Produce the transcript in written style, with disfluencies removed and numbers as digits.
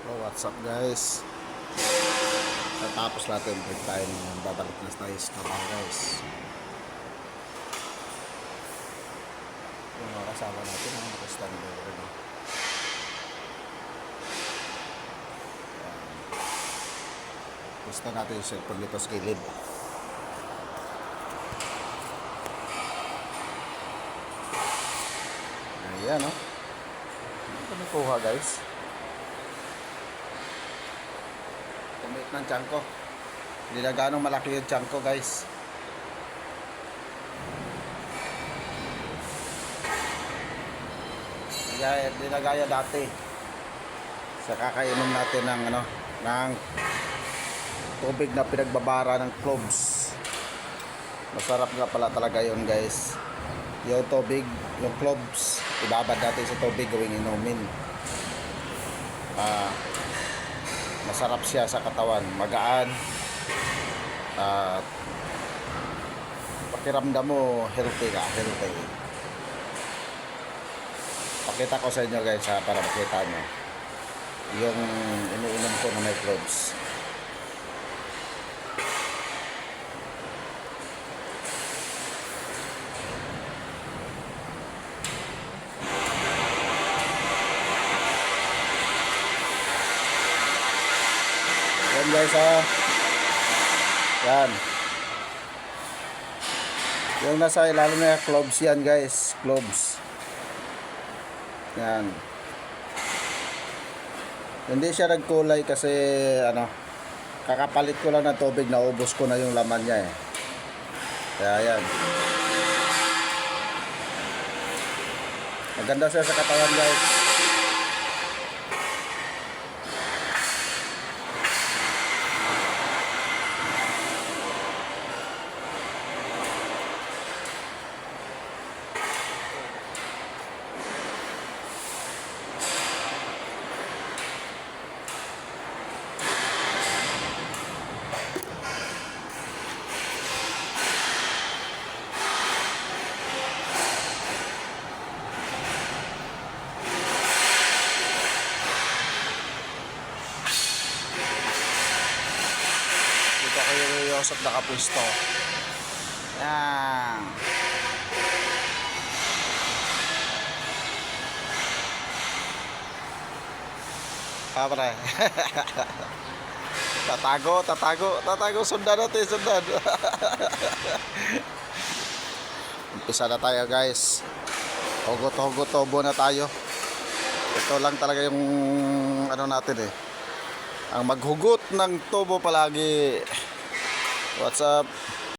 So what's up guys, natapos natin break time, babalik na tayo sa trabaho guys. Yung mga kasama natin ang nakastand over na. Gusto natin yung cellphone dito sa gilid. Ayan o, hindi ko nakuha guys. Tumit ng tiyan ko. Hindi na ganong malaki yung tiyan ko guys. Hindi na gaya dati. Sa kakainom natin ng ng tubig na pinagbabara ng cloves. Masarap nga pala talaga yun guys. Yung tubig, yung cloves, ibabad natin sa tubig gawing inumin. Masarap siya sa katawan, magaan, at pakiramdam mo healthy ka, healthy. Pakita ko sa inyo guys para makita nyo yung iniinom ko na may cloves. Yan guys yan yung nasa ilalim na cloves yan guys, cloves yan. Hindi siya nagkulay kasi kakapalit ko lang ng tubig, naubos ko na yung laman niya kaya yan, maganda siya sa katawan guys. Usap nakapwesto. Yan. Pre. Tatago, sundan natin, sundan. Umpisa na tayo guys. Hugot tobo na tayo. Ito lang talaga yung natin ang maghugot ng tobo palagi. What's up?